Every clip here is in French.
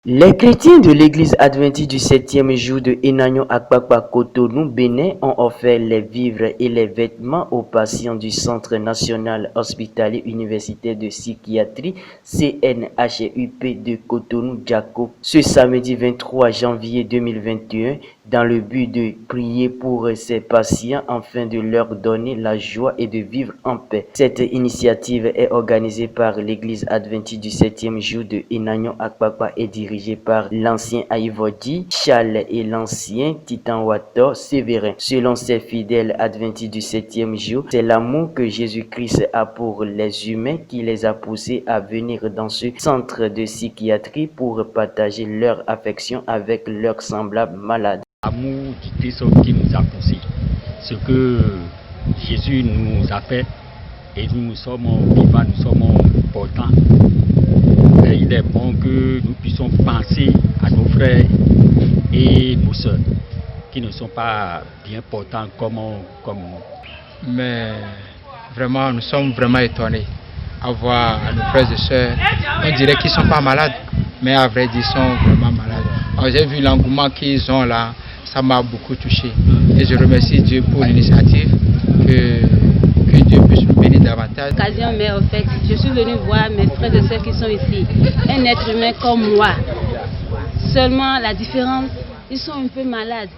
Les chrétiens de l'église adventiste du 7e jour de Enagnon Akpakpa Cotonou, Bénin, ont offert les vivres et les vêtements aux patients du Centre national hospitalier universitaire de psychiatrie CNHUP de Cotonou-Djako ce samedi 23 janvier 2021 dans le but de prier pour ces patients afin de leur donner la joie et de vivre en paix. Cette initiative est organisée par l'église adventiste du 7e jour de Enagnon Akpakpa et dirigée par l'ancien Aïvodi Charles et l'ancien Titanwato Sévérin. Selon ces fidèles adventistes du 7e jour, c'est l'amour que Jésus-Christ a pour les humains qui les a poussés à venir dans ce centre de psychiatrie pour partager leur affection avec leurs semblables malades. L'amour du Christ qui nous a poussés, ce que Jésus nous a fait, et nous sommes vivants, nous sommes portants. Et il est bon que nous puissions penser à nos frères et nos soeurs qui ne sont pas bien portants comme nous. Mais vraiment, nous sommes vraiment étonnés à voir nos frères et sœurs. On dirait qu'ils ne sont pas malades, mais à vrai dire, ils sont vraiment malades. Alors, j'ai vu l'engouement qu'ils ont là, ça m'a beaucoup touché. Et je remercie Dieu pour l'initiative, que Dieu puisse nous bénir davantage. Mais en fait, je suis venue voir mes frères et sœurs qui sont ici. Un être humain comme moi. Seulement la différence, ils sont un peu malades.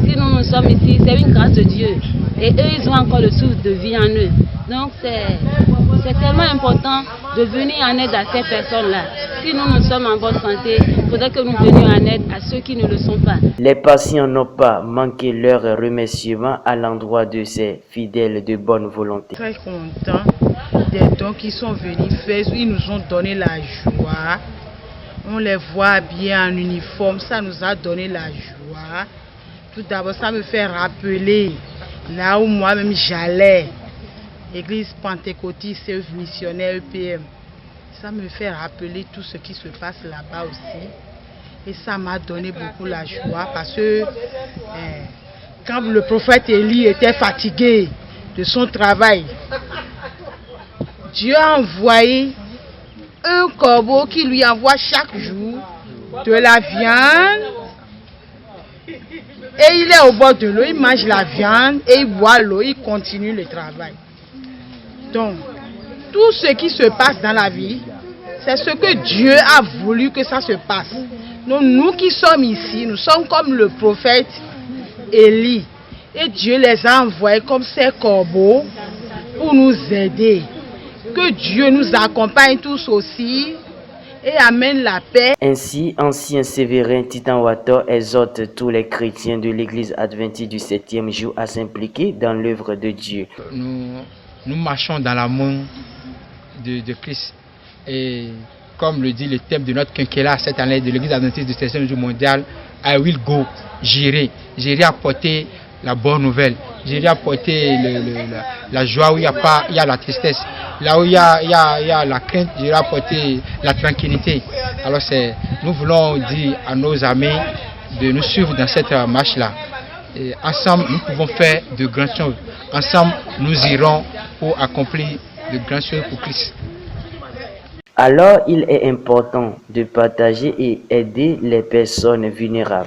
Si nous sommes ici, c'est une grâce de Dieu. Et eux, ils ont encore le souffle de vie en eux. Donc c'est tellement important de venir en aide à ces personnes-là. Si nous sommes en bonne santé, il faudrait que nous venions en aide à ceux qui ne le sont pas. Les patients n'ont pas manqué leur remerciement à l'endroit de ces fidèles de bonne volonté. Très contents des dons qui sont venus faire. Ils nous ont donné la joie. On les voit bien en uniforme, ça nous a donné la joie. Tout d'abord, ça me fait rappeler là où moi-même j'allais, l'église pentecôtiste et missionnaire EPM. Ça me fait rappeler tout ce qui se passe là-bas aussi. Et ça m'a donné beaucoup la joie parce que quand le prophète Élie était fatigué de son travail, Dieu a envoyé un corbeau qui lui envoie chaque jour de la viande. Et il est au bord de l'eau, il mange la viande et il boit l'eau, il continue le travail. Donc, tout ce qui se passe dans la vie, c'est ce que Dieu a voulu que ça se passe. Donc, nous qui sommes ici, nous sommes comme le prophète Élie. Et Dieu les a envoyés comme ces corbeaux pour nous aider. Que Dieu nous accompagne tous aussi et amène la paix. Ainsi, ancien Sévérin Titanwato exhorte tous les chrétiens de l'église adventiste du 7e jour à s'impliquer dans l'œuvre de Dieu. Nous marchons dans l'amour de Christ. Et comme le dit le thème de notre quinquennat cette année de l'église adventiste du 7e jour mondial, I will go, j'irai apporter la bonne nouvelle, j'irai apporter la joie où il y a la tristesse, là où il y a la crainte, j'irai apporter la tranquillité. Alors nous voulons dire à nos amis de nous suivre dans cette marche-là. Ensemble, nous pouvons faire de grandes choses. Ensemble, nous irons pour accomplir de grandes choses pour Christ. Alors, il est important de partager et aider les personnes vulnérables.